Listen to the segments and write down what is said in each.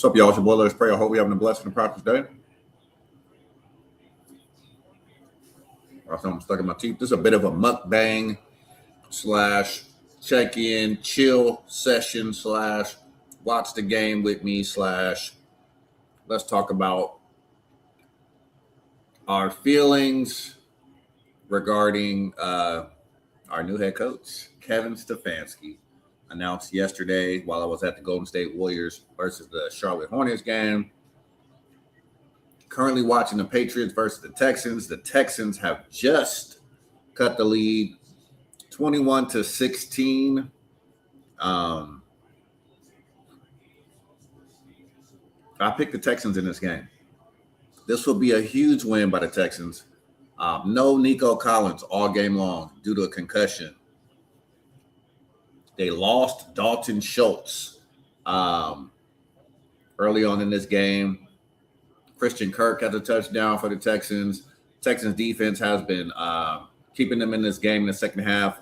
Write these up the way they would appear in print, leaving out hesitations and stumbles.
What's up, y'all? It's your boy. Let's pray. I hope we're having a blessed and prosperous day. I'm stuck in my teeth. This is a bit of a mukbang slash check-in, chill session slash watch the game with me slash let's talk about our feelings regarding our new head coach, Kevin Stefanski, announced yesterday while I was at the Golden State Warriors versus the Charlotte Hornets game. Currently watching the Patriots versus the Texans. The Texans have just cut the lead 21-16. I picked the Texans in this game. This will be a huge win by the Texans. No Nico Collins all game long due to a concussion. They lost Dalton Schultz early on in this game. Christian Kirk has a touchdown for the Texans. Texans defense has been keeping them in this game in the second half.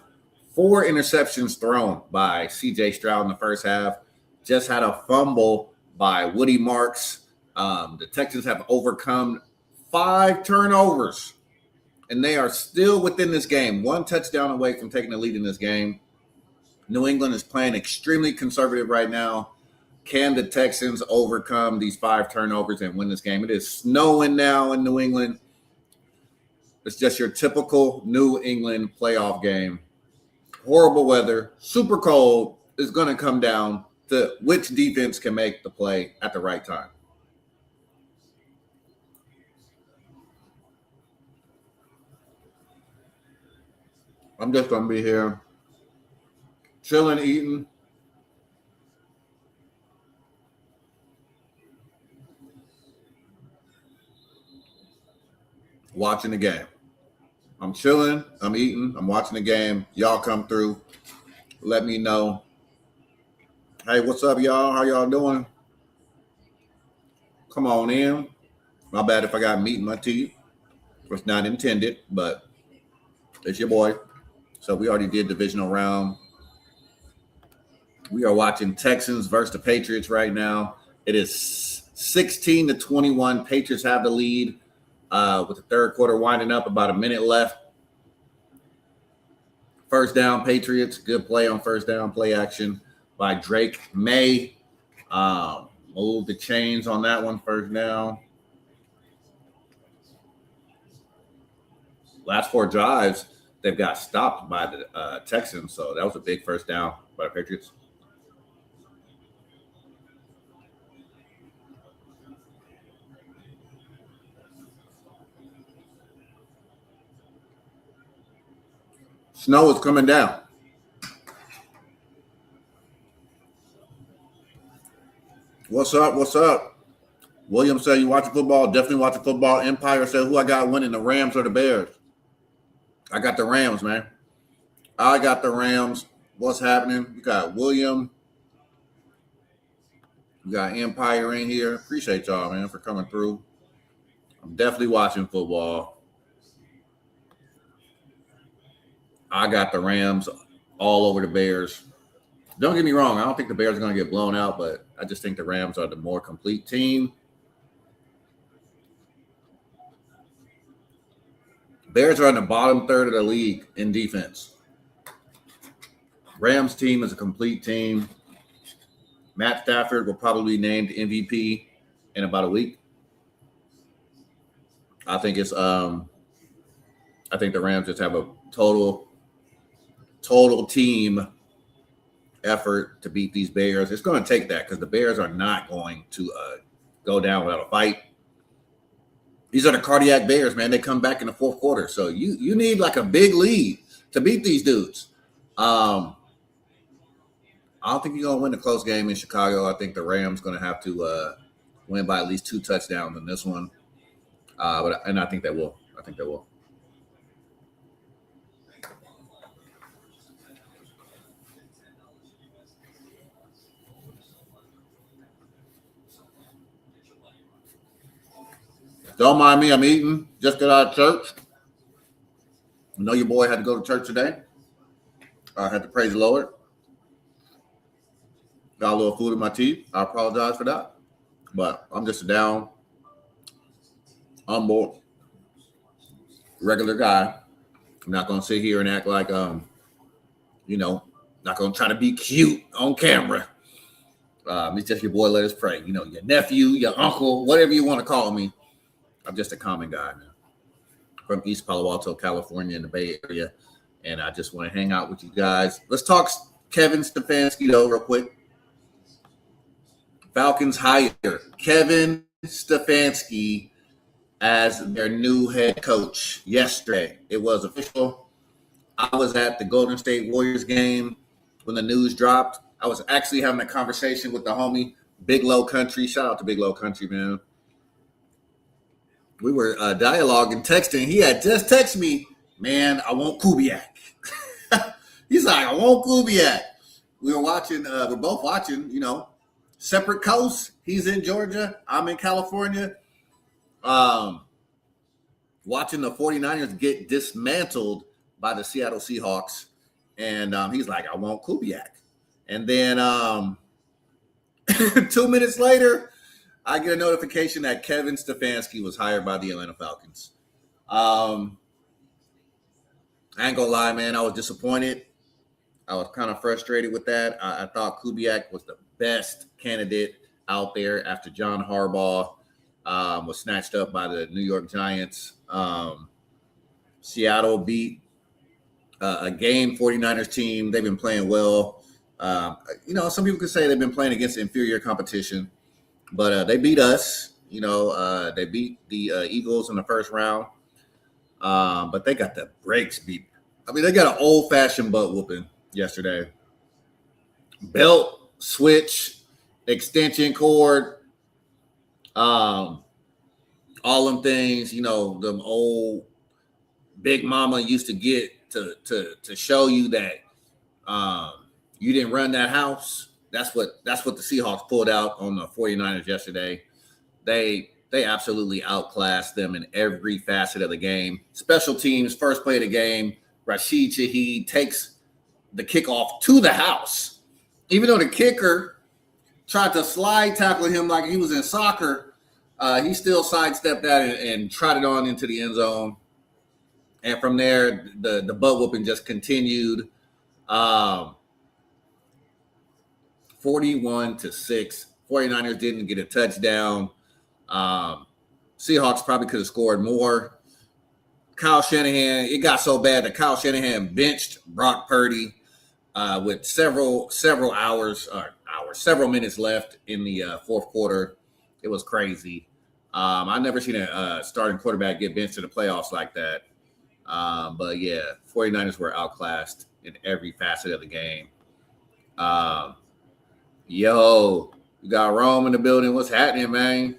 4 interceptions thrown by C.J. Stroud in the first half. Just had a fumble by Woody Marks. The Texans have overcome 5 turnovers, and they are still within this game. 1 touchdown away from taking the lead in this game. New England is playing extremely conservative right now. Can the Texans overcome these 5 turnovers and win this game? It is snowing now in New England. It's just your typical New England playoff game. Horrible weather, super cold. It's going to come down to which defense can make the play at the right time. I'm just going to be here chilling, eating. Watching the game. I'm chilling, I'm eating, I'm watching the game. Y'all come through. Let me know. Hey, what's up, y'all? How y'all doing? Come on in. My bad if I got meat in my teeth. It's not intended, but it's your boy. So we already did divisional round. We are watching Texans versus the Patriots right now. It is 16-21. Patriots have the lead. With the third quarter winding up, about a minute left. First down, Patriots. Good play on first down, play action by Drake May. Move the chains on that one, first down. Last 4 drives, they've got stopped by the Texans, so that was a big first down by the Patriots. Snow is coming down. What's up? What's up? William said, you watching football? Definitely watching football. Empire said, who I got winning, the Rams or the Bears? I got the Rams, man. I got the Rams. What's happening? You got William. You got Empire in here. Appreciate y'all, man, for coming through. I'm definitely watching football. I got the Rams all over the Bears. Don't get me wrong. I don't think the Bears are going to get blown out, but I just think the Rams are the more complete team. Bears are in the bottom third of the league in defense. Rams team is a complete team. Matt Stafford will probably be named MVP in about a week. I think the Rams just have a total team effort to beat these Bears. It's going to take that because the Bears are not going to go down without a fight. These are the cardiac Bears, man. They come back in the fourth quarter. So you need like a big lead to beat these dudes. I don't think you're going to win a close game in Chicago. I think the Rams going to have to win by at least 2 touchdowns in this one. And I think they will. I think they will. Don't mind me. I'm eating. Just got out of church. I know your boy had to go to church today. I had to praise the Lord. Got a little food in my teeth. I apologize for that. But I'm just a down, humble, regular guy. I'm not gonna sit here and act like you know, not gonna try to be cute on camera. It's just your boy. Let us pray. You know, your nephew, your uncle, whatever you want to call me. I'm just a common guy, man, from East Palo Alto, California, in the Bay Area, and I just want to hang out with you guys. Let's talk Kevin Stefanski though, real quick. Falcons hire Kevin Stefanski as their new head coach yesterday. It was official. I was at the Golden State Warriors game when the news dropped. I was actually having a conversation with the homie, Big Low Country. Shout out to Big Low Country, man. We were dialoguing, texting. He had just texted me, man, I want Kubiak. He's like, I want Kubiak. We were watching, we're both watching, you know, separate coasts. He's in Georgia. I'm in California. Watching the 49ers get dismantled by the Seattle Seahawks. And he's like, I want Kubiak. And then 2 minutes later, I get a notification that Kevin Stefanski was hired by the Atlanta Falcons. I ain't gonna lie, man. I was disappointed. I was kind of frustrated with that. I thought Kubiak was the best candidate out there after John Harbaugh was snatched up by the New York Giants. Seattle beat a game 49ers team. They've been playing well. You know, some people could say they've been playing against inferior competition, but they beat us. You know, they beat the Eagles in the first round, but they got the brakes beat. I mean, they got an old-fashioned butt whooping yesterday. Belt, switch, extension cord, all them things, you know, them old Big Mama used to get to show you that you didn't run that house. That's what the Seahawks pulled out on the 49ers yesterday. They absolutely outclassed them in every facet of the game. Special teams, first play of the game, Rashid Shaheed takes the kickoff to the house. Even though the kicker tried to slide tackle him like he was in soccer, he still sidestepped that and trotted on into the end zone. And from there, the butt whooping just continued. 41-6. 49ers didn't get a touchdown. Seahawks probably could have scored more. Kyle Shanahan, it got so bad that Kyle Shanahan benched Brock Purdy with several minutes left in the fourth quarter. It was crazy. I've never seen a starting quarterback get benched in the playoffs like that. But yeah, 49ers were outclassed in every facet of the game. Yo, you got Rome in the building. What's happening, man?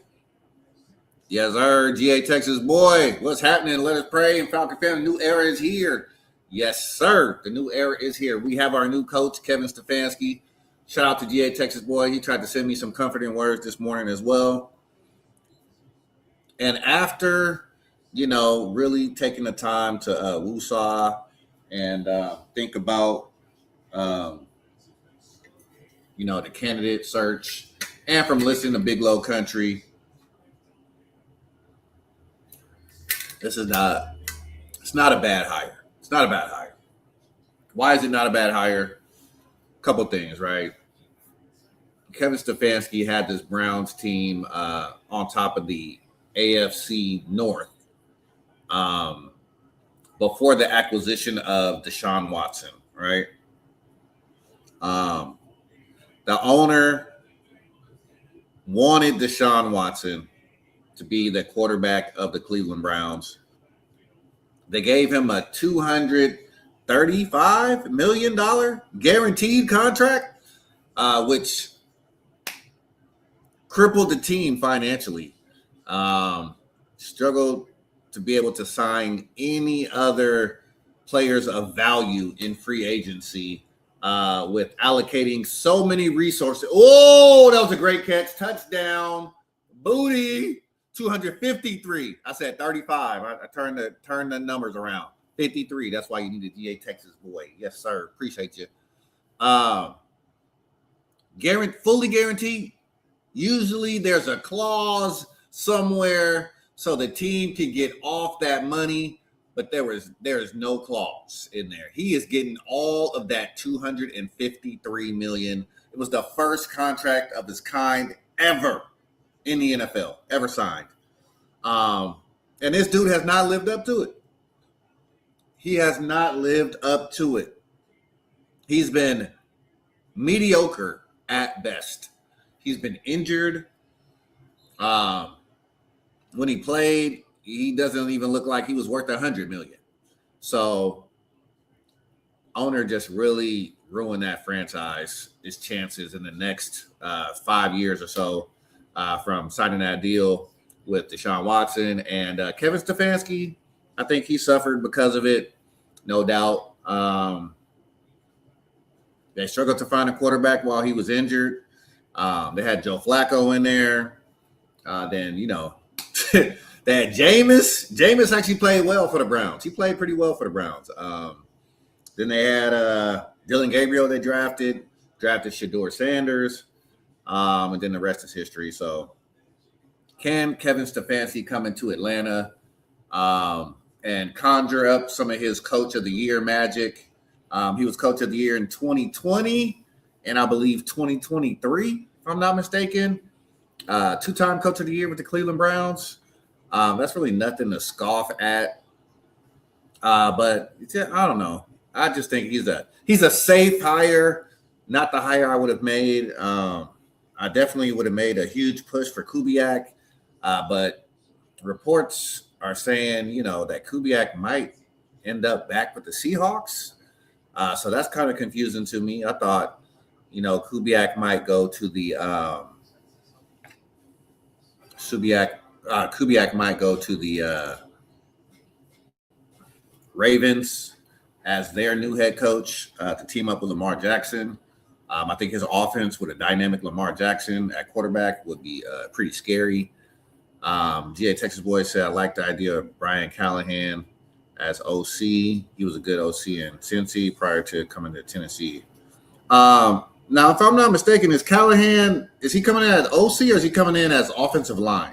Yes, sir. GA Texas boy. What's happening? Let us pray. And Falcon fan, the new era is here. Yes, sir. The new era is here. We have our new coach, Kevin Stefanski. Shout out to GA Texas boy. He tried to send me some comforting words this morning as well. And after, you know, really taking the time to woosah and think about, you know, the candidate search, and from listening to Big Low Country, it's not a bad hire. It's not a bad hire. Why is it not a bad hire? A couple things, right? Kevin Stefanski had this Browns team on top of the AFC North before the acquisition of Deshaun Watson, right? The owner wanted Deshaun Watson to be the quarterback of the Cleveland Browns. They gave him a $235 million guaranteed contract, which crippled the team financially. Struggled to be able to sign any other players of value in free agency with allocating so many resources. Oh, that was a great catch. Touchdown. Booty. 253. I said 35. I turned the numbers around. 53. That's why you need a DA Texas boy. Yes, sir. Appreciate you. Fully guaranteed. Usually there's a clause somewhere so the team can get off that money, but there is no clause in there. He is getting all of that 253 million. It was the first contract of its kind ever in the NFL, ever signed. Um, and this dude has not lived up to it. He has not lived up to it. He's been mediocre at best. He's been injured. Um, when he played, he doesn't even look like he was worth 100 million. So, owner just really ruined that franchise, his chances in the next 5 years or so from signing that deal with Deshaun Watson and Kevin Stefanski. I think he suffered because of it, no doubt. They struggled to find a quarterback while he was injured. They had Joe Flacco in there. Then, they had Jameis. Jameis actually played well for the Browns. He played pretty well for the Browns. Then they had Dylan Gabriel they drafted Shedeur Sanders, and then the rest is history. So can Kevin Stefanski come into Atlanta and conjure up some of his Coach of the Year magic? He was Coach of the Year in 2020 and I believe 2023, if I'm not mistaken. Two-time Coach of the Year with the Cleveland Browns. That's really nothing to scoff at. But I don't know. I just think he's a safe hire, not the hire I would have made. I definitely would have made a huge push for Kubiak, but reports are saying, that Kubiak might end up back with the Seahawks. So that's kind of confusing to me. I thought, Kubiak might go to the Kubiak might go to the Ravens as their new head coach to team up with Lamar Jackson. I think his offense with a dynamic Lamar Jackson at quarterback would be pretty scary. GA Texas Boy said, I like the idea of Brian Callahan as OC. He was a good OC in Cincy prior to coming to Tennessee. Now, if I'm not mistaken, is he coming in as OC or is he coming in as offensive line?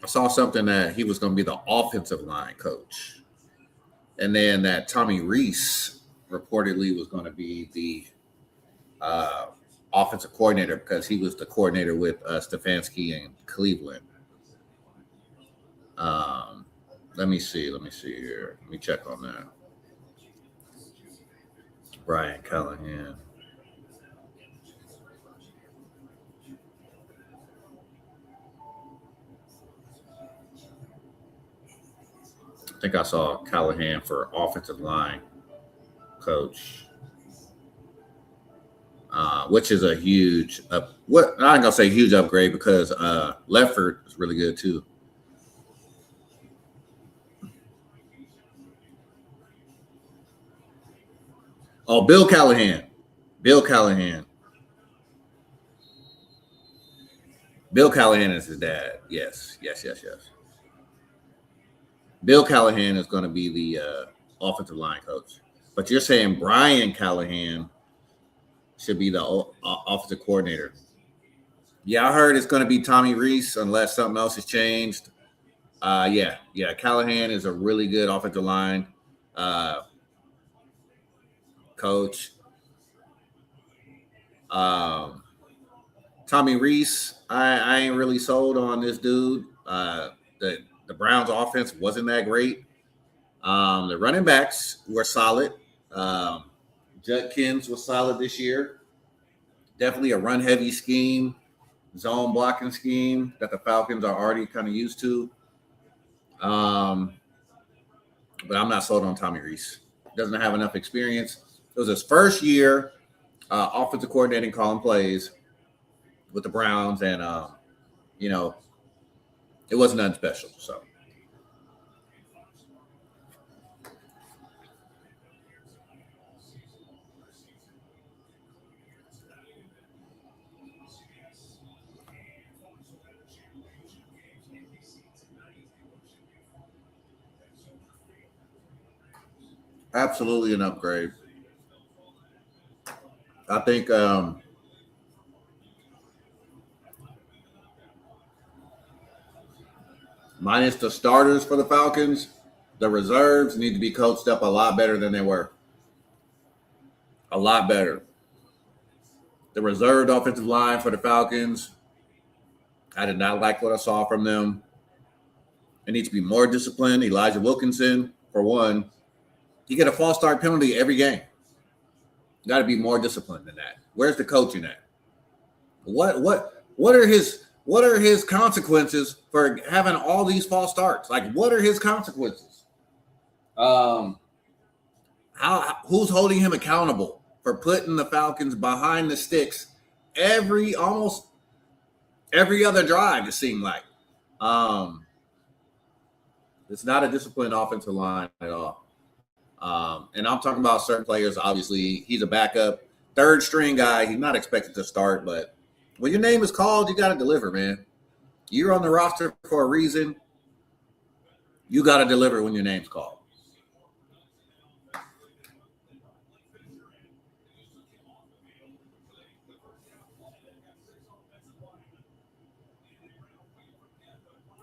I saw something that he was going to be the offensive line coach. And then that Tommy Reese reportedly was going to be the offensive coordinator because he was the coordinator with Stefanski in Cleveland. Let me see here. Let me check on that. Brian Callahan. I think I saw Callahan for offensive line coach, which is a huge I ain't gonna say huge upgrade because Leffert is really good too. Oh, Bill Callahan. Bill Callahan is his dad. Yes. Bill Callahan is going to be the offensive line coach. But you're saying Brian Callahan should be the offensive coordinator. Yeah, I heard it's going to be Tommy Reese unless something else has changed. Yeah. Callahan is a really good offensive line coach. Tommy Reese, I ain't really sold on this dude. The Browns offense wasn't that great. The running backs were solid. Judkins was solid this year. Definitely a run-heavy scheme, zone blocking scheme that the Falcons are already kind of used to. But I'm not sold on Tommy Reese. Doesn't have enough experience. It was his first year offensive coordinating, calling plays with the Browns, and it wasn't nothing special. So. Absolutely an upgrade. I think minus the starters for the Falcons, the reserves need to be coached up a lot better than they were. A lot better. The reserved offensive line for the Falcons, I did not like what I saw from them. It needs to be more disciplined. Elijah Wilkinson, for one, you get a false start penalty every game. You got to be more disciplined than that. Where's the coaching at? What are his consequences for having all these false starts? Like, what are his consequences? Who's holding him accountable for putting the Falcons behind the sticks almost every other drive? It seemed like it's not a disciplined offensive line at all. And I'm talking about certain players. Obviously, he's a backup, third string guy. He's not expected to start, but when your name is called, you got to deliver, man. You're on the roster for a reason. You got to deliver when your name's called.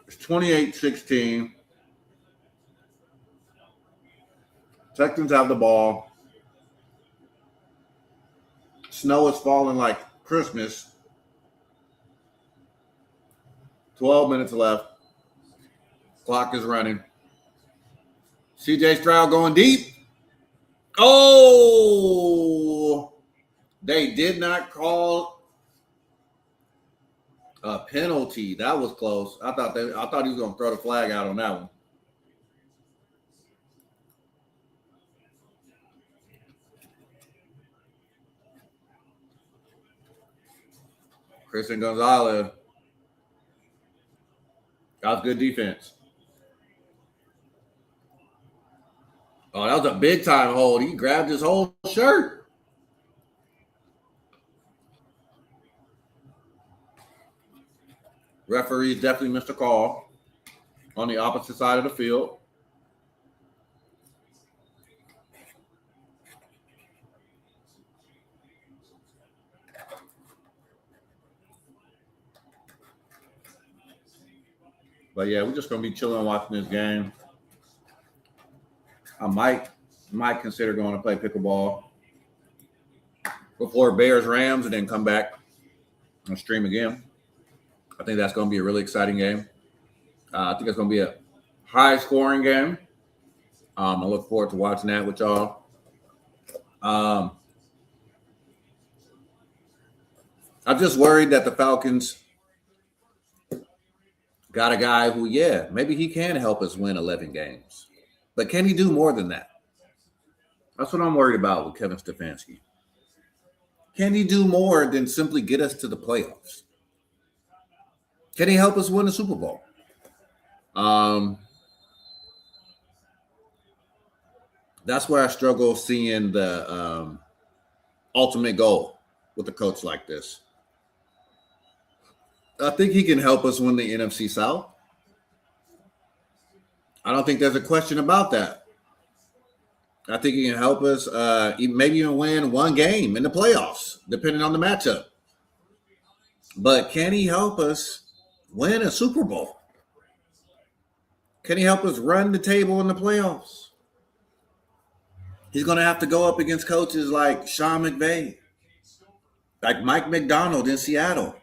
It's 28-16. Texans have the ball. Snow is falling like Christmas. 12 minutes left. Clock is running. CJ Stroud going deep. Oh! They did not call a penalty. That was close. I thought he was going to throw the flag out on that one. Christian Gonzalez. That was good defense. Oh, that was a big time hold. He grabbed his whole shirt. Referees definitely missed a call on the opposite side of the field. But yeah, we're just gonna be chilling watching this game. I might consider going to play pickleball before Bears Rams and then come back and stream again. I think that's gonna be a really exciting game. I think it's gonna be a high scoring game. I look forward to watching that with y'all. I'm just worried that the Falcons got a guy who, maybe he can help us win 11 games. But can he do more than that? That's what I'm worried about with Kevin Stefanski. Can he do more than simply get us to the playoffs? Can he help us win the Super Bowl? That's where I struggle seeing the ultimate goal with a coach like this. I think he can help us win the NFC South. I don't think there's a question about that. I think he can help us maybe even win one game in the playoffs, depending on the matchup. But can he help us win a Super Bowl? Can he help us run the table in the playoffs? He's going to have to go up against coaches like Sean McVay, like Mike McDonald in Seattle,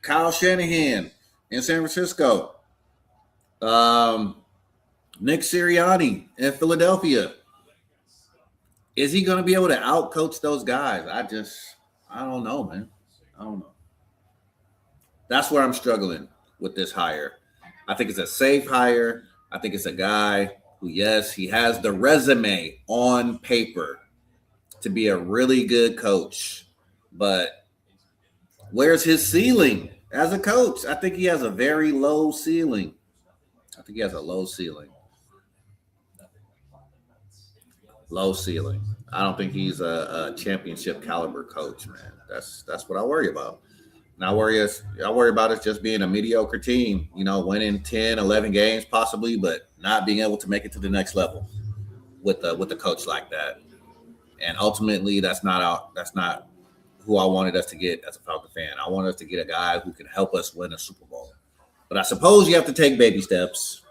Kyle Shanahan in San Francisco, Nick Sirianni in Philadelphia. Is he going to be able to outcoach those guys? I don't know, man. I don't know. That's where I'm struggling with this hire. I think it's a safe hire. I think it's a guy who, yes, he has the resume on paper to be a really good coach. But where's his ceiling as a coach? I think he has a very low ceiling. Low ceiling. I don't think he's a championship caliber coach, man. That's what I worry about. And I worry about us just being a mediocre team, winning 10, 11 games possibly, but not being able to make it to the next level with a coach like that. And ultimately, that's not who I wanted us to get as a Falcon fan. I wanted us to get a guy who can help us win a Super Bowl. But I suppose you have to take baby steps.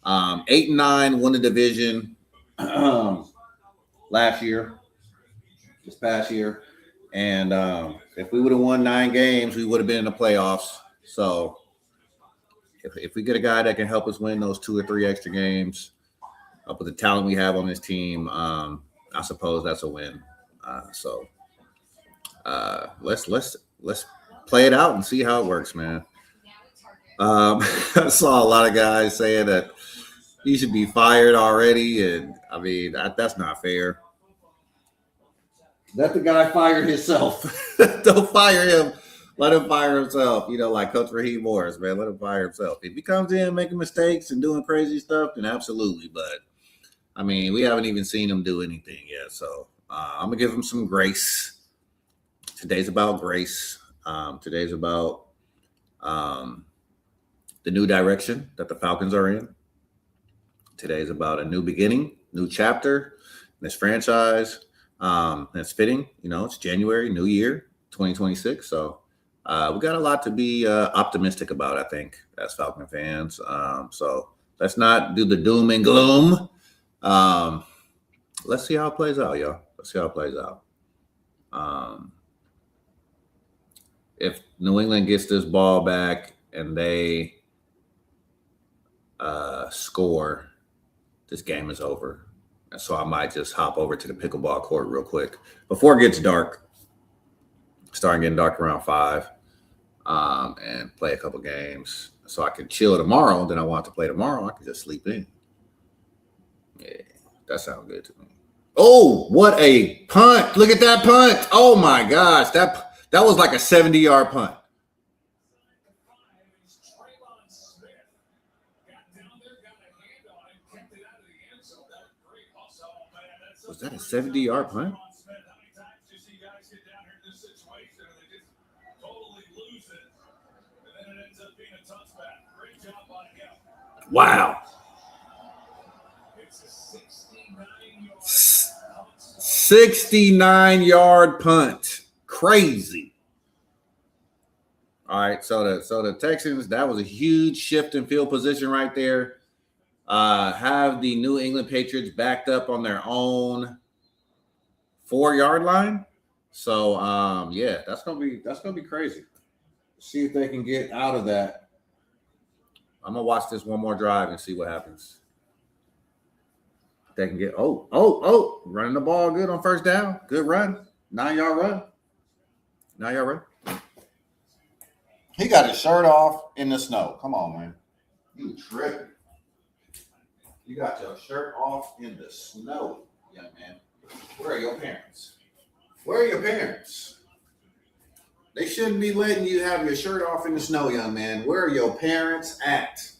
8-9, won the division last year, this past year. And if we would have won 9 games, we would have been in the playoffs. So if we get a guy that can help us win those 2 or 3 extra games, up with the talent we have on this team, I suppose that's a win. So let's play it out and see how it works, man. I saw a lot of guys saying that he should be fired already, and I mean that's not fair. Let the guy fire himself. Don't fire him. Let him fire himself. Like Coach Raheem Morris, man. Let him fire himself. If he comes in making mistakes and doing crazy stuff, then absolutely. But I mean, we haven't even seen him do anything yet. So I'm gonna give him some grace. Today's about grace. Today's about the new direction that the Falcons are in. Today's about a new beginning, new chapter in this franchise. That's fitting. It's January, new year, 2026. So we got a lot to be optimistic about, I think, as Falcon fans. So let's not do the doom and gloom. Let's see how it plays out, y'all. Let's see how it plays out. If New England gets this ball back and they score, this game is over. And so I might just hop over to the pickleball court real quick before it gets dark. Starting getting dark around 5, and play a couple games so I can chill tomorrow. Then I want to play tomorrow. I can just sleep in. Yeah, that sounds good to me. Oh, what a punt. Look at that punt. Oh, my gosh. That was like a 70-yard punt. Was that a 70-yard punt? Wow. 69-yard punt. Crazy. All right, so the Texans, that was a huge shift in field position right there. Have the New England Patriots backed up on their own 4-yard line. So yeah, that's gonna be crazy. See if they can get out of that. I'm gonna watch this one more drive and see what happens. They can get running the ball good on first down. Good run. 9-yard run. 9-yard run. He got his shirt off in the snow. Come on, man. You tripping. You got your shirt off in the snow, young man. Where are your parents? Where are your parents? They shouldn't be letting you have your shirt off in the snow, young man. Where are your parents at?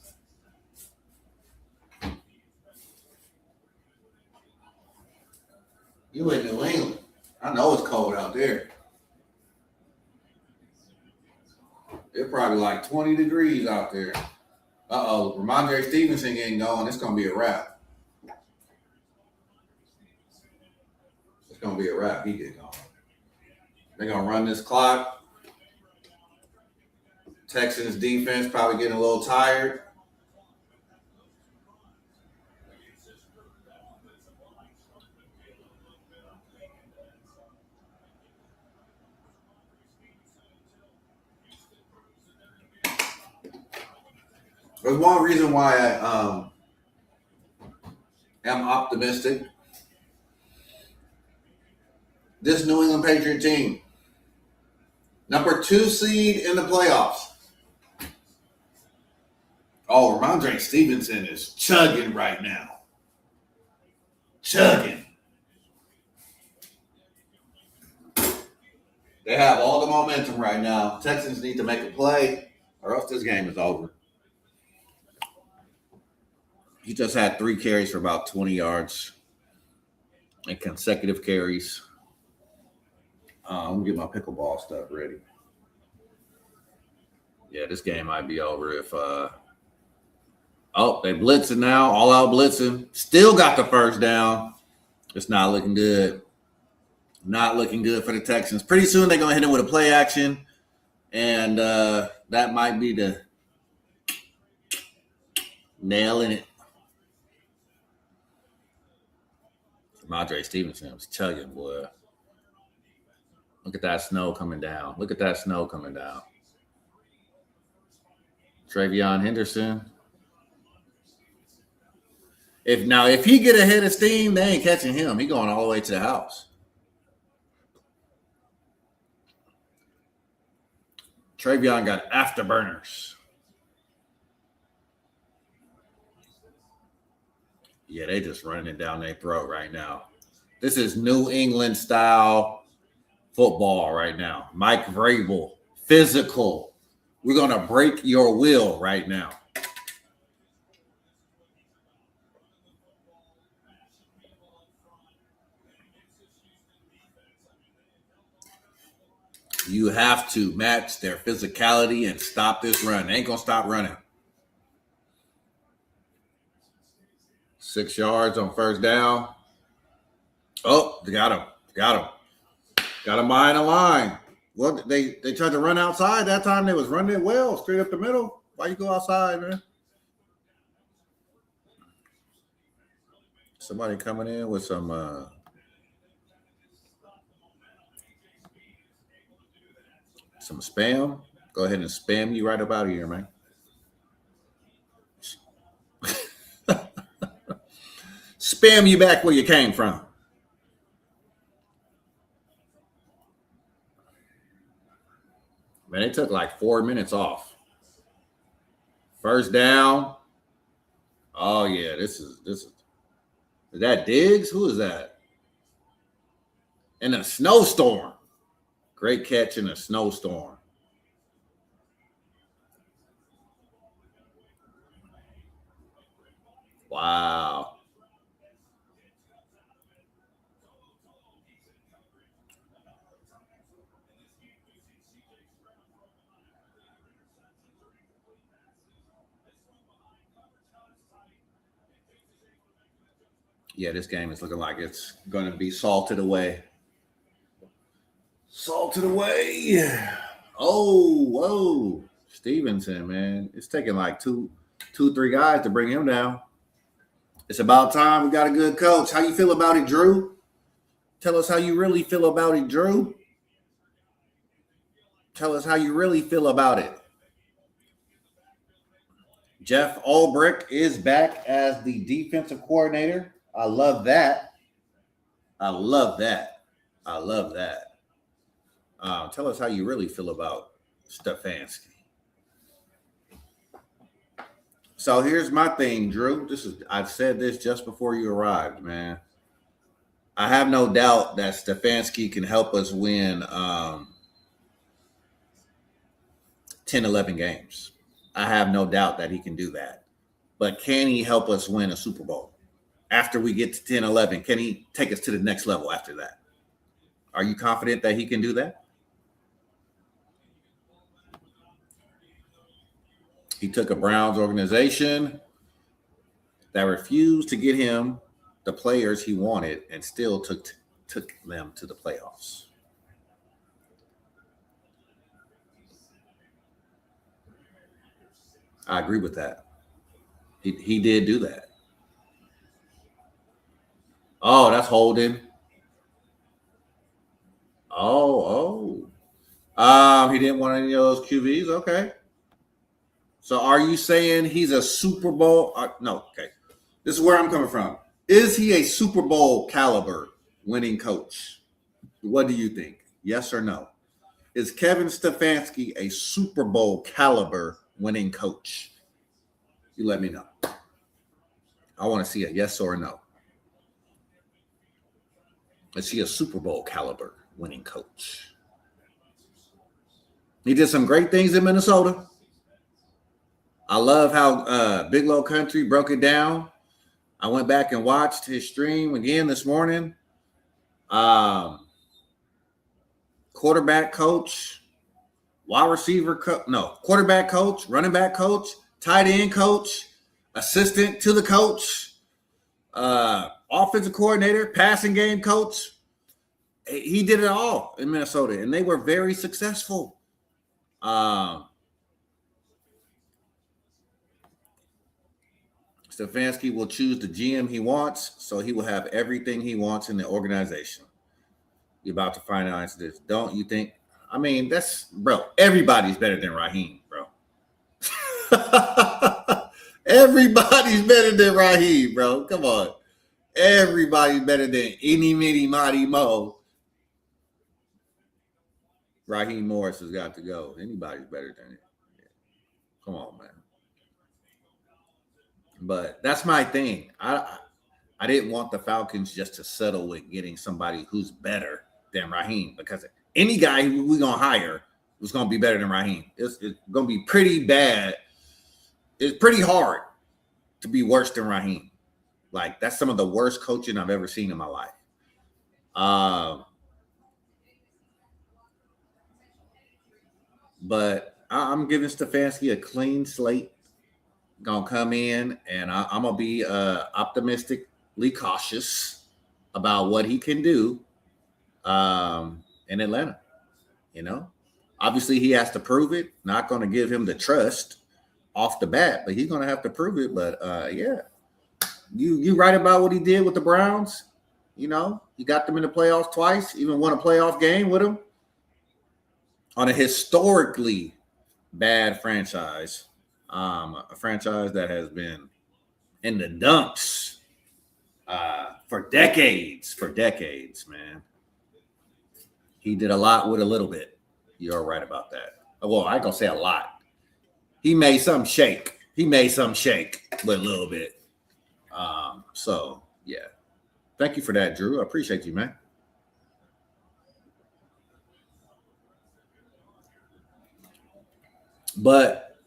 You in New England. I know it's cold out there. It's probably like 20 degrees out there. Ramondre Stevenson getting going. It's going to be a wrap. It's going to be a wrap. He get going. They're going to run this clock. Texans defense probably getting a little tired. There's one reason why I am optimistic. This New England Patriot team, number 2 seed in the playoffs. Oh, Ramondre Stevenson is chugging right now. Chugging. They have all the momentum right now. Texans need to make a play or else this game is over. He just had 3 carries for about 20 yards and consecutive carries. I'm going to get my pickleball stuff ready. Yeah, this game might be over if they blitzing now, all out blitzing. Still got the first down. It's not looking good. Not looking good for the Texans. Pretty soon they're going to hit him with a play action, and that might be the Nailing it. Madre Stevenson, I was telling you, boy. Look at that snow coming down. Look at that snow coming down. Travion Henderson. If he get ahead of steam, they ain't catching him. He going all the way to the house. Travion got afterburners. Yeah, they just running it down their throat right now. This is New England style football right now. Mike Vrabel, physical. We're going to break your will right now. You have to match their physicality and stop this run. They ain't going to stop running. 6 yards on first down. Oh, they got him. Got him behind the line. Well, they tried to run outside. That time they was running it well, straight up the middle. Why you go outside, man? Somebody coming in with some spam. Go ahead and spam you right about here, man. Spam you back where you came from. Man, they took like 4 minutes off. First down. Oh yeah, this is that Diggs? Who is that? In a snowstorm. Great catch in a snowstorm. Wow. Yeah, this game is looking like it's going to be salted away. Salted away. Oh, whoa. Stevenson, man. It's taking like two, 3 guys to bring him down. It's about time. We got a good coach. How you feel about it, Drew? Tell us how you really feel about it, Drew. Tell us how you really feel about it. Jeff Ulbrich is back as the defensive coordinator. I love that. Tell us how you really feel about Stefanski. So here's my thing, Drew. I've said this just before you arrived, man. I have no doubt that Stefanski can help us win 10, 11 games. I have no doubt that he can do that. But can he help us win a Super Bowl? After we get to 10, 11, can he take us to the next level after that? Are you confident that he can do that? He took a Browns organization that refused to get him the players he wanted and still took them to the playoffs. I agree with that. He did do that. Oh, that's holding. He didn't want any of those QBs. Okay. So are you saying he's a Super Bowl? No. Okay. This is where I'm coming from. Is he a Super Bowl caliber winning coach? What do you think? Yes or no? Is Kevin Stefanski a Super Bowl caliber winning coach? You let me know. I want to see a yes or a no. Is he a Super Bowl caliber winning coach? He did some great things in Minnesota. I love how Big Low Country broke it down. I went back and watched his stream again this morning. Quarterback coach, wide receiver quarterback coach, running back coach, tight end coach, assistant to the coach, offensive coordinator, passing game coach. He did it all in Minnesota, and they were very successful. Stefanski will choose the GM he wants, so he will have everything he wants in the organization. You're about to find out this. Don't you think? I mean, that's bro. Everybody's better than Raheem, bro. Everybody's better than Raheem, bro. Come on. Everybody's better than any, mini, mighty, mo. Raheem Morris has got to go. Anybody's better than it. Come on, man. But that's my thing. I didn't want the Falcons just to settle with getting somebody who's better than Raheem, because any guy who we're gonna hire was gonna be better than Raheem. It's gonna be pretty bad. It's pretty hard to be worse than Raheem. Like, that's some of the worst coaching I've ever seen in my life. But I'm giving Stefanski a clean slate. Gonna come in, and I'm gonna be optimistically cautious about what he can do in Atlanta. You know, obviously he has to prove it. Not going to give him the trust off the bat, but he's going to have to prove it. But yeah, you right about what he did with the Browns. You know, he got them in the playoffs twice, even won a playoff game with them on a historically bad franchise, a franchise that has been in the dumps for decades, man. He did a lot with a little bit. You're right about that. Well, I ain't gonna say a lot. He made some shake. With a little bit. So yeah. Thank you for that, Drew. I appreciate you, man. But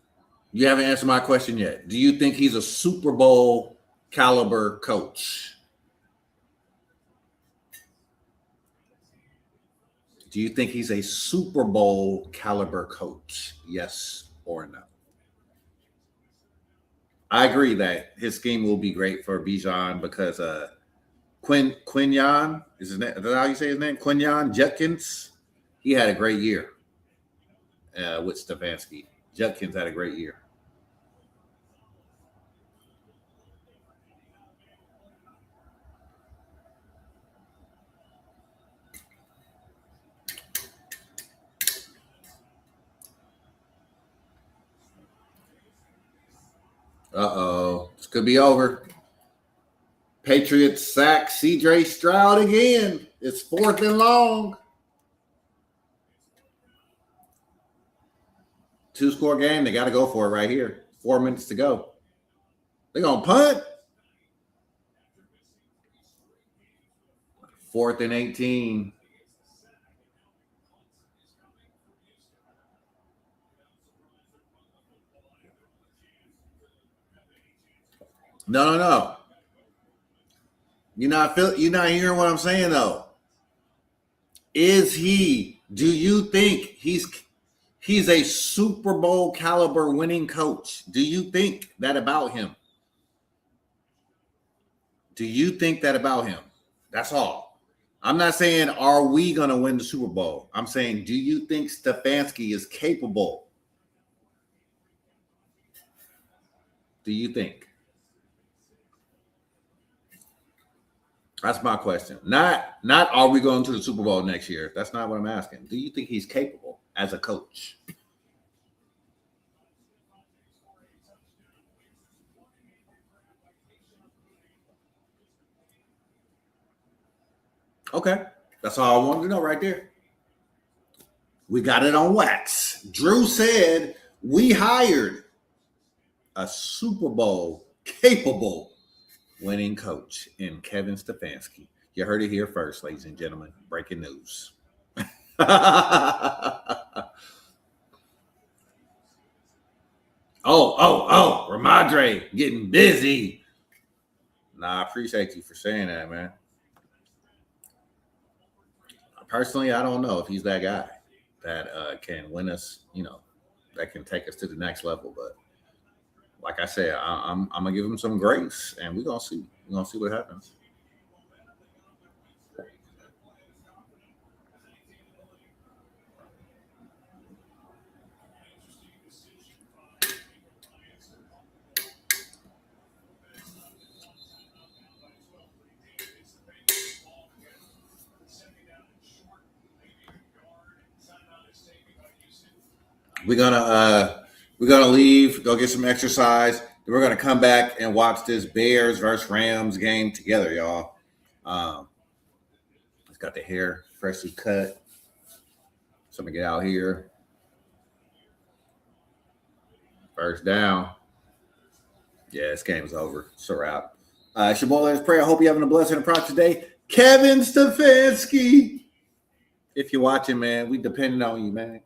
you haven't answered my question yet. Do you think he's a Super Bowl caliber coach? Do you think he's a Super Bowl caliber coach? Yes or no? I agree that his scheme will be great for Bijan because Quinyon is his name. Is that how you say his name? Quinyon Judkins. He had a great year with Stefanski. Judkins had a great year. Uh-oh. This could be over. Patriots sack C.J. Stroud again. It's 4th and long. 2-score game. They got to go for it right here. 4 minutes to go. They're going to punt. 4th and 18. No. You're not hearing what I'm saying though. Do you think he's a Super Bowl caliber winning coach? Do you think that about him? That's all. I'm not saying, are we going to win the Super Bowl? I'm saying, do you think Stefanski is capable? Do you think? That's my question. Not are we going to the Super Bowl next year? That's not what I'm asking. Do you think he's capable as a coach? Okay. That's all I wanted to know right there. We got it on wax. Drew said we hired a Super Bowl capable winning coach in Kevin Stefanski. You heard it here first, ladies and gentlemen. Breaking news. Oh, Ramadre getting busy. Nah, I appreciate you for saying that, man. Personally, I don't know if he's that guy that can win us, that can take us to the next level. But like I said, I'm gonna give him some grace, and we're gonna see. We're gonna see what happens. We're gonna leave, go get some exercise. Then we're gonna come back and watch this Bears versus Rams game together, y'all. It's got the hair freshly cut. So I'm gonna get out here. First down. Yeah, this game is over. It's a wrap. It's your boy, Let's Pray. I hope you're having a blessed and prosperous day. Kevin Stefanski. If you're watching, man, we depending on you, man.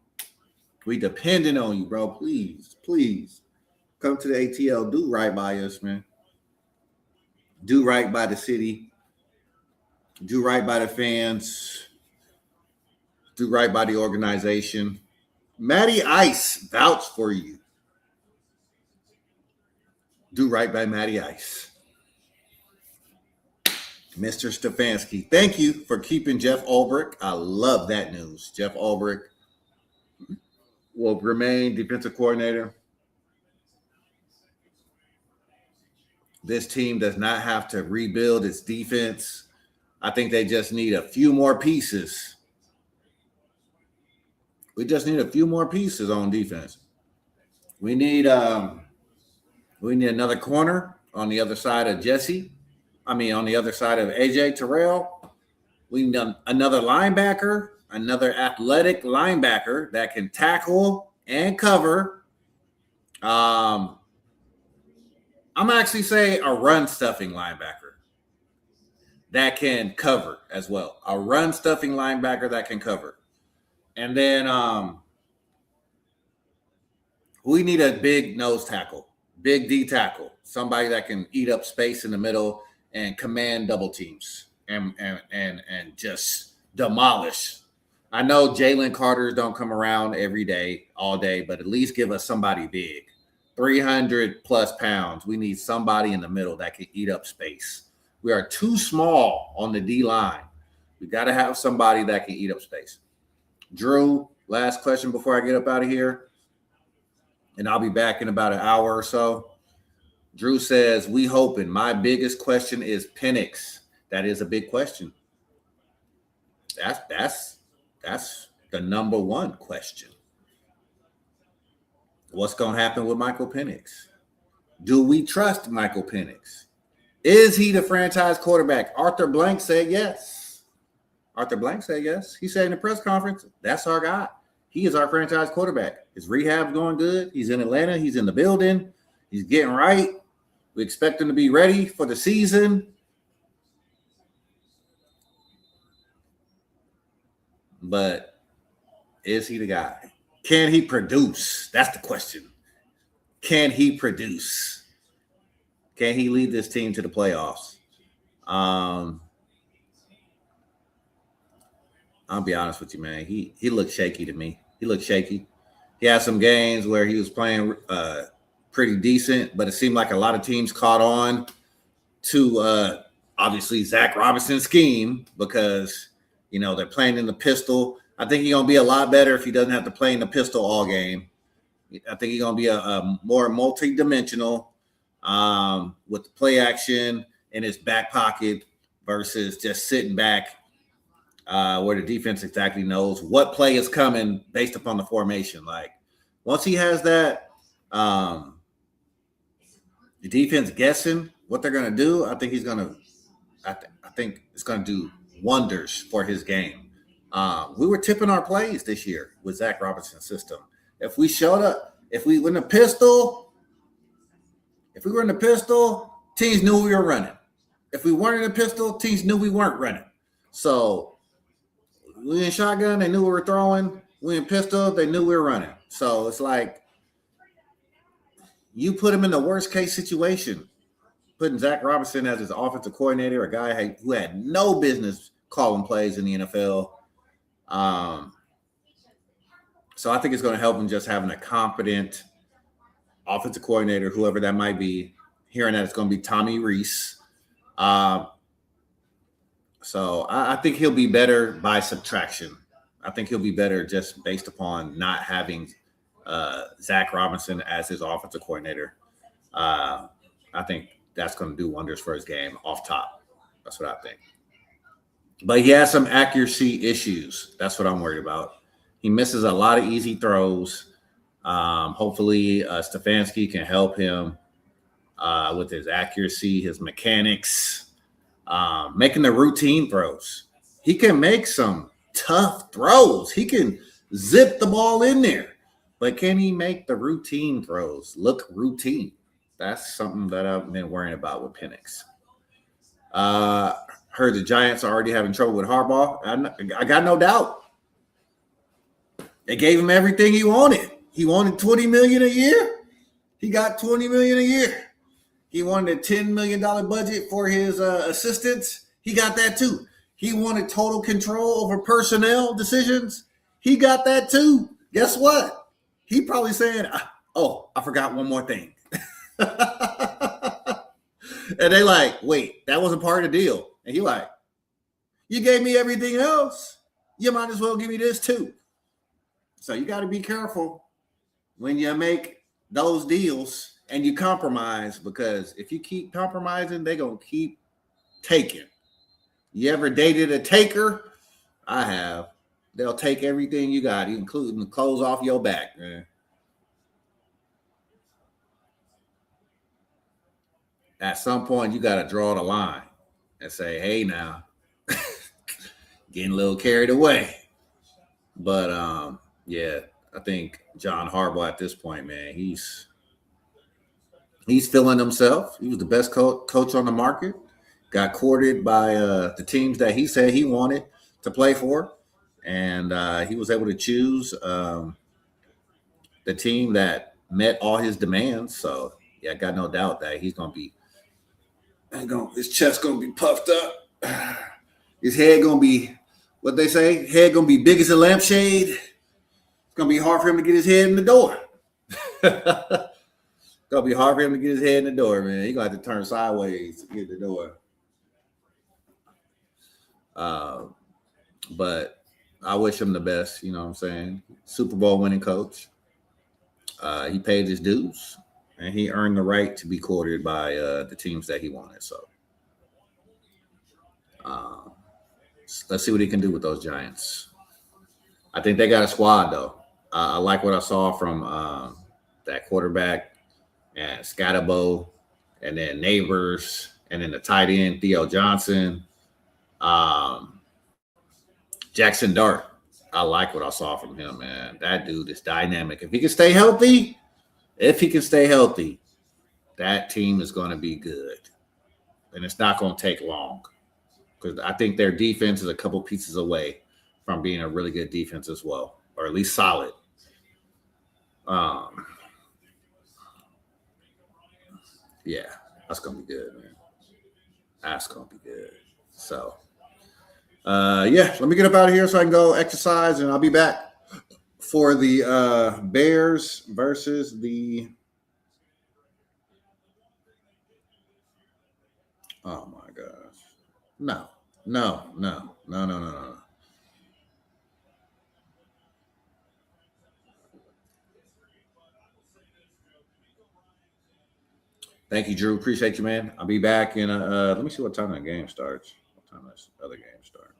We depending on you, bro. Please, please come to the ATL. Do right by us, man. Do right by the city. Do right by the fans. Do right by the organization. Matty Ice vouch for you. Do right by Matty Ice. Mr. Stefanski, thank you for keeping Jeff Ulbrich. I love that news. Jeff Ulbrich will remain defensive coordinator. This team does not have to rebuild its defense. I think they just need a few more pieces. We just need a few more pieces on defense. We need another corner on the other side of on the other side of AJ Terrell. We need another linebacker, another athletic linebacker that can tackle and cover. I'm actually say a run stuffing linebacker that can cover as well. A run stuffing linebacker that can cover. And then we need a big nose tackle, big D tackle, somebody that can eat up space in the middle and command double teams and just demolish. I know Jalen Carters don't come around every day, all day, but at least give us somebody big. 300 plus pounds. We need somebody in the middle that can eat up space. We are too small on the D line. We got to have somebody that can eat up space. Drew, last question before I get up out of here, and I'll be back in about an hour or so. Drew says, we hoping. My biggest question is Penix. That is a big question. That's the number one question. What's going to happen with Michael Penix? Do we trust Michael Penix? Is he the franchise quarterback? Arthur Blank said yes. Arthur Blank said yes. He said in the press conference, that's our guy. He is our franchise quarterback. His rehab's going good. He's in Atlanta. He's in the building. He's getting right. We expect him to be ready for the season. But is he the guy? Can he produce? That's the question. Can he produce? Can he lead this team to the playoffs? I'll be honest with you, man. He looked shaky to me. He looked shaky. He had some games where he was playing pretty decent, but it seemed like a lot of teams caught on to obviously Zach Robinson's scheme because, they're playing in the pistol. I think he's going to be a lot better if he doesn't have to play in the pistol all game. I think he's going to be a more multi-dimensional with the play action in his back pocket versus just sitting back where the defense exactly knows what play is coming based upon the formation. Like once he has that, the defense guessing what they're going to do, I think I think it's going to do wonders for his game. We were tipping our plays this year with Zach Robinson's system. If we showed up, if we were in the pistol, teams knew we were running. If we weren't in the pistol, teams knew we weren't running. So we in shotgun, they knew we were throwing. We in pistol, they knew we were running. So it's like you put him in the worst case situation, putting Zach Robinson as his offensive coordinator, a guy who had no business calling plays in the NFL. So I think it's going to help him just having a competent offensive coordinator, whoever that might be, hearing that it's going to be Tommy Rees. So I think he'll be better by subtraction. I think he'll be better just based upon not having Zach Robinson as his offensive coordinator. I think that's going to do wonders for his game off top. That's what I think. But he has some accuracy issues. That's what I'm worried about. He misses a lot of easy throws. Hopefully, Stefanski can help him with his accuracy, his mechanics, making the routine throws. He can make some tough throws. He can zip the ball in there, but can he make the routine throws look routine? That's something that I've been worrying about with Penix. Uh, Heard the Giants are already having trouble with Harbaugh. I got no doubt. They gave him everything he wanted. He wanted $20 million a year. He got $20 million a year. He wanted a $10 million budget for his assistants. He got that too. He wanted total control over personnel decisions. He got that too. Guess what? He probably saying, "Oh, I forgot one more thing." And they like, "Wait, that wasn't part of the deal." And he like, "You gave me everything else. You might as well give me this too." So you got to be careful when you make those deals and you compromise, because if you keep compromising, they're going to keep taking. You ever dated a taker? I have. They'll take everything you got, including the clothes off your back, man. At some point, you got to draw the line and say, "Hey, now, getting a little carried away." But yeah, I think John Harbaugh at this point, man, he's feeling himself. He was the best coach on the market. Got courted by the teams that he said he wanted to play for, and he was able to choose the team that met all his demands. So yeah, I got no doubt that he's gonna be, his chest gonna be puffed up, his head gonna be, what they say, head gonna be big as a lampshade. It's gonna be hard for him to get his head in the door. Gonna be hard for him to get his head in the door, man. He's gonna have to turn sideways to get the door. But I wish him the best. You know what I'm saying? Super Bowl winning coach. He paid his dues, and he earned the right to be courted by the teams that he wanted. So let's see what he can do with those Giants. I think they got a squad, though. I like what I saw from that quarterback and Scatterbo, and then Neighbors, and then the tight end, Theo Johnson. Jackson Dart. I like what I saw from him, man. That dude is dynamic. If he can stay healthy, that team is going to be good. And it's not going to take long, because I think their defense is a couple pieces away from being a really good defense as well, or at least solid. Yeah, that's going to be good, man. That's going to be good. So, yeah, let me get up out of here so I can go exercise, and I'll be back for the Bears versus the. Oh my gosh! No. Thank you, Drew. Appreciate you, man. I'll be back in. Let me see what time the game starts. What time does the other game start?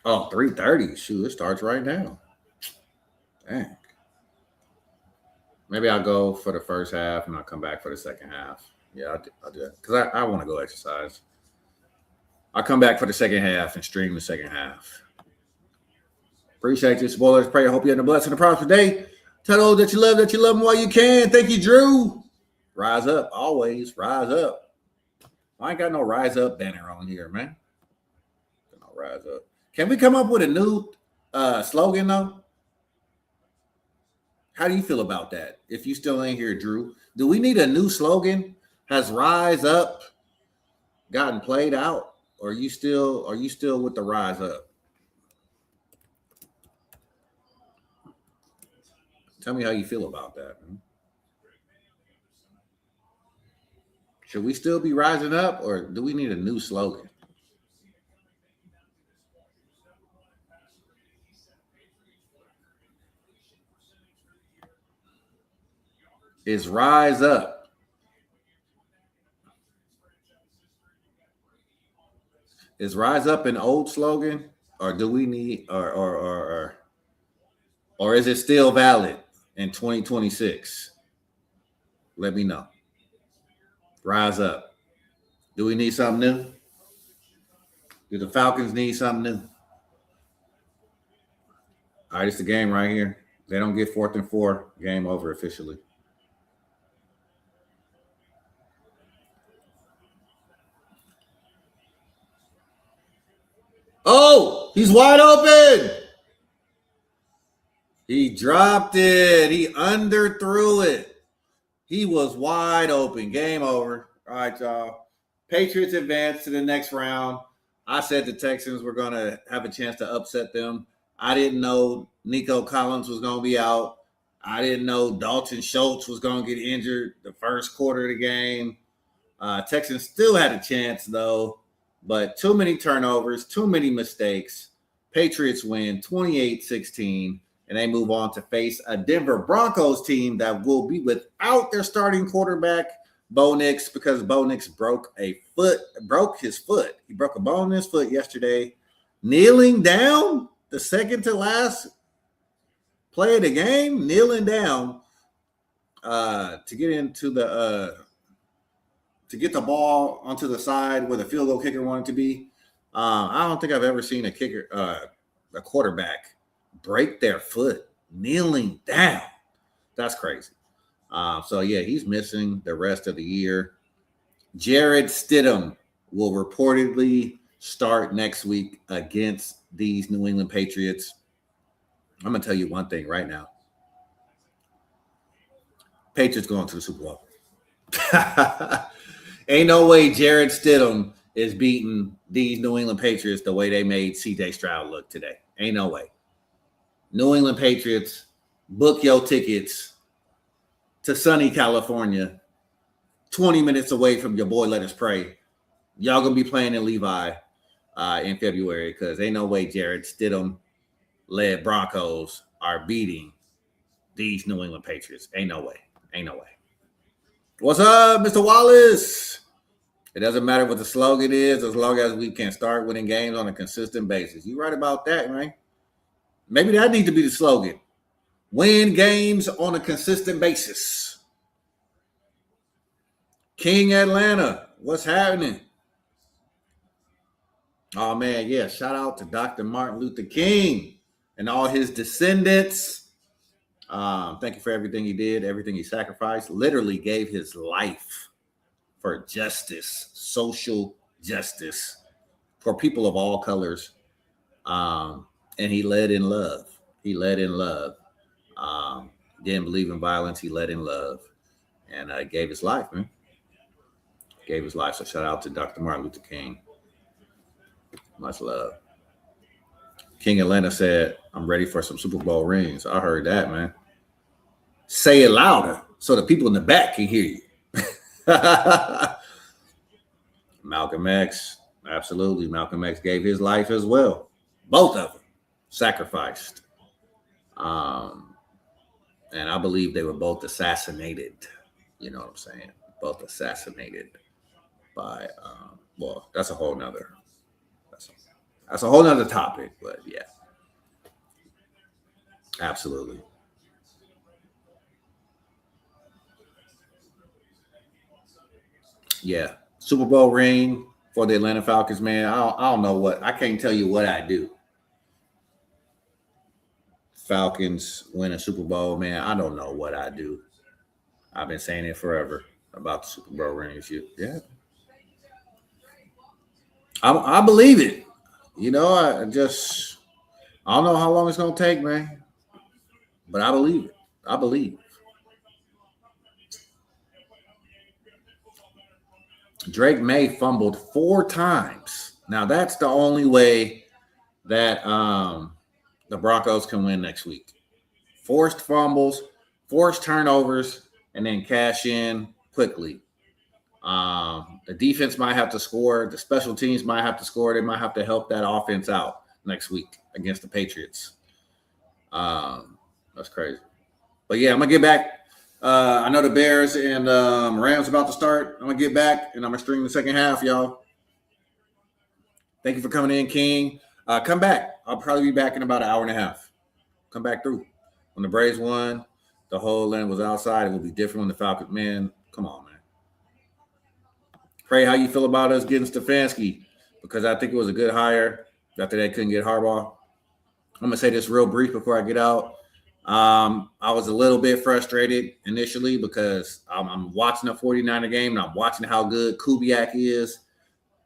Oh, 3:30. Shoot, it starts right now. Dang. Maybe I'll go for the first half and I'll come back for the second half. Yeah, I'll do that because I want to go exercise. I'll come back for the second half and stream the second half. Appreciate you, spoilers. Pray I hope you had a blessed and a prosperous day. Tell those that you love them while you can. Thank you, Drew. Rise up, always rise up. I ain't got no rise up banner on here, man. No rise up. Can we come up with a new slogan though? How do you feel about that? If you still ain't here, Drew, do we need a new slogan? Has rise up gotten played out, or are you still with the rise up? Tell me how you feel about that. Should we still be rising up, or do we need a new slogan? Is rise up Is Rise Up an old slogan, or do we need, or is it still valid in 2026? Let me know. Rise Up. Do we need something new? Do the Falcons need something new? All right, it's the game right here. They don't get 4th and 4. Game over officially. Oh, he's wide open. He dropped it. He underthrew it. He was wide open. Game over. All right, y'all. Patriots advance to the next round. I said the Texans were going to have a chance to upset them. I didn't know Nico Collins was going to be out. I didn't know Dalton Schultz was going to get injured the first quarter of the game. Texans still had a chance, though, but too many turnovers, too many mistakes. Patriots win 28-16, and they move on to face a Denver Broncos team that will be without their starting quarterback, Bo Nix, because Bo Nix broke his foot. He broke a bone in his foot yesterday, kneeling down the second to last play of the game, kneeling down to get into the to get the ball onto the side where the field goal kicker wanted to be. I don't think I've ever seen a quarterback break their foot kneeling down. That's crazy. So yeah, he's missing the rest of the year. Jared Stidham will reportedly start next week against these New England Patriots. I'm gonna tell you one thing right now. Patriots going to the Super Bowl. Ain't no way Jared Stidham is beating these New England Patriots the way they made CJ Stroud look today. Ain't no way. New England Patriots, book your tickets to sunny California, 20 minutes away from your boy Let Us Pray. Y'all going to be playing in Levi in February because ain't no way Jared Stidham-led Broncos are beating these New England Patriots. Ain't no way. Ain't no way. What's up, Mr. Wallace? It doesn't matter what the slogan is as long as we can start winning games on a consistent basis. You right about that, right? Maybe that needs to be the slogan. Win games on a consistent basis. King Atlanta, what's happening? Oh, man, yeah. Shout out to Dr. Martin Luther King and all his descendants. Thank you for everything he did, everything he sacrificed. Literally gave his life for justice, social justice, for people of all colors. And he led in love. He led in love. Didn't believe in violence. He led in love. And gave his life, man. Gave his life. So shout out to Dr. Martin Luther King. Much love. King Atlanta said, I'm ready for some Super Bowl rings. I heard that, man. Say it louder so the people in the back can hear you. Malcolm X, absolutely. Malcolm X gave his life as well. Both of them sacrificed. And I believe they were both assassinated. You know what I'm saying? Both assassinated by, well, that's a whole nother topic, but yeah. Absolutely. Yeah. Super Bowl ring for the Atlanta Falcons, man. I don't know what. I can't tell you what I do. Falcons win a Super Bowl, man. I don't know what I do. I've been saying it forever about the Super Bowl rings. Yeah. I believe it. You know, I don't know how long it's going to take, man. But I believe it. I believe. Drake May fumbled 4 times. Now, that's the only way that the Broncos can win next week. Forced fumbles, forced turnovers, and then cash in quickly. The defense might have to score. The special teams might have to score. They might have to help that offense out next week against the Patriots. That's crazy. But, yeah, I'm going to get back. I know the Bears and Rams about to start. I'm going to get back, and I'm going to stream the second half, y'all. Thank you for coming in, King. Come back. I'll probably be back in about an hour and a half. Come back through. When the Braves won, the whole land was outside. It will be different when the Falcons. Man, come on, man. Pray, how you feel about us getting Stefanski? Because I think it was a good hire after they couldn't get Harbaugh. I'm going to say this real brief before I get out. I was a little bit frustrated initially because I'm watching a 49er game and I'm watching how good Kubiak is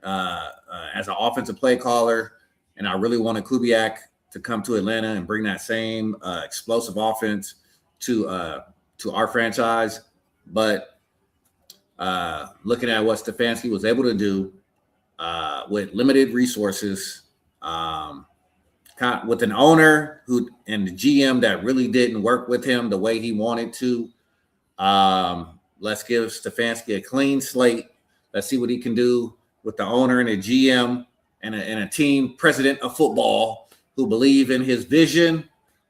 as an offensive play caller. And I really wanted Kubiak to come to Atlanta and bring that same explosive offense to our franchise. But looking at what Stefanski was able to do with limited resources, with an owner who and the GM that really didn't work with him the way he wanted to. Let's give Stefanski a clean slate. Let's see what he can do with the owner and a GM and a team president of football who believe in his vision,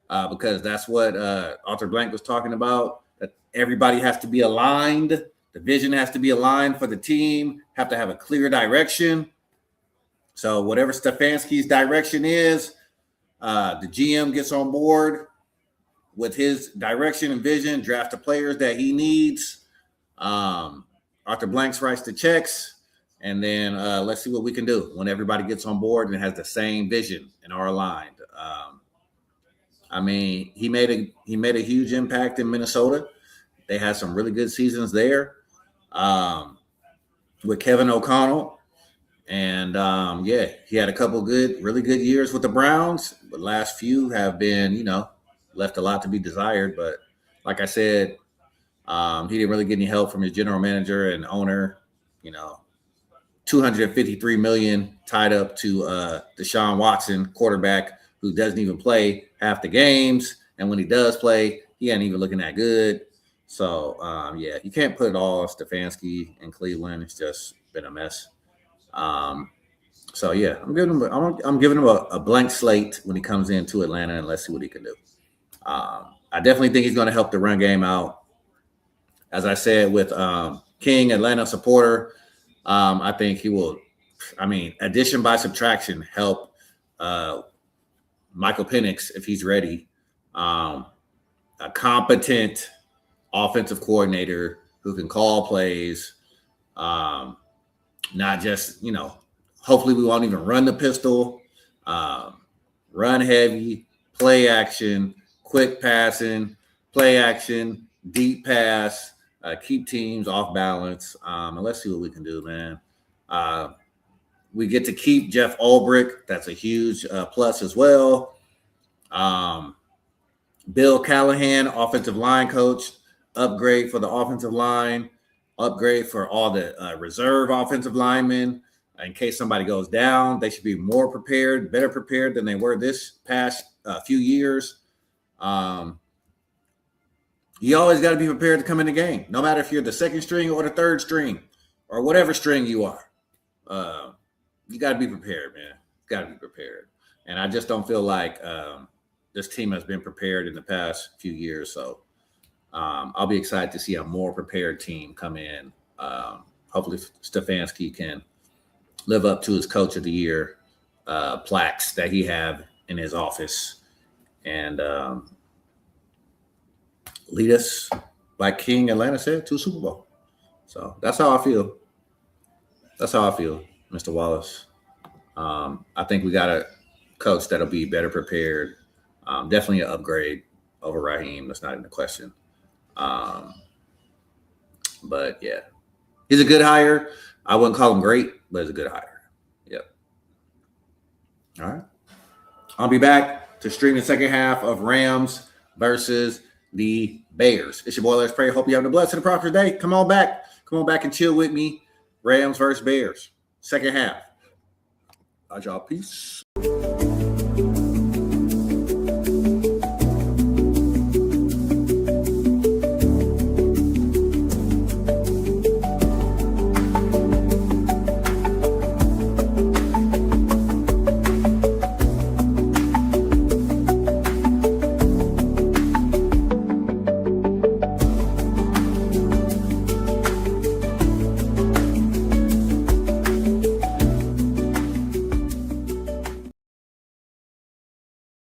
because that's what Arthur Blank was talking about, that everybody has to be aligned. The vision has to be aligned for the team, have to have a clear direction. So whatever Stefanski's direction is, the GM gets on board with his direction and vision, draft the players that he needs. Arthur Blanks writes the checks, and then let's see what we can do when everybody gets on board and has the same vision and are aligned. I mean, he made a huge impact in Minnesota. They had some really good seasons there with Kevin O'Connell. And he had a couple really good years with the Browns. The last few have been, left a lot to be desired. But like I said, he didn't really get any help from his general manager and owner. $253 million tied up to Deshaun Watson, quarterback who doesn't even play half the games, and when he does play, he ain't even looking that good. So you can't put it all on Stefanski in Cleveland. It's just been a mess. I'm giving him a blank slate when he comes into Atlanta, and let's see what he can do. I definitely think he's going to help the run game out. As I said with King, Atlanta supporter, I think he will. Addition by subtraction help Michael Penix if he's ready. A competent offensive coordinator who can call plays. Not just, hopefully we won't even run the pistol, run heavy, play action, quick passing, play action, deep pass, keep teams off balance. And let's see what we can do, man. We get to keep Jeff Ulbrich. That's a huge plus as well. Bill Callahan, offensive line coach, upgrade for the offensive line. Upgrade for all the reserve offensive linemen. In case somebody goes down, they should be more prepared, better prepared than they were this past few years. You always got to be prepared to come in the game, no matter if you're the second string or the third string or whatever string you are. You got to be prepared, man. Got to be prepared. And I just don't feel like this team has been prepared in the past few years. So I'll be excited to see a more prepared team come in. Hopefully Stefanski can live up to his Coach of the Year plaques that he have in his office and lead us, like King Atlanta said, to a Super Bowl. So that's how I feel. Mr. Wallace. I think we got a coach that'll be better prepared. Definitely an upgrade over Raheem. That's not even a question. But yeah, he's a good hire. I wouldn't call him great, but he's a good hire. Yep. All right. I'll be back to stream the second half of Rams versus the Bears. It's your boy, Let's Pray. Hope you have a blessed and prosperous day. Come on back and chill with me. Rams versus Bears. Second half. All right, y'all. Peace.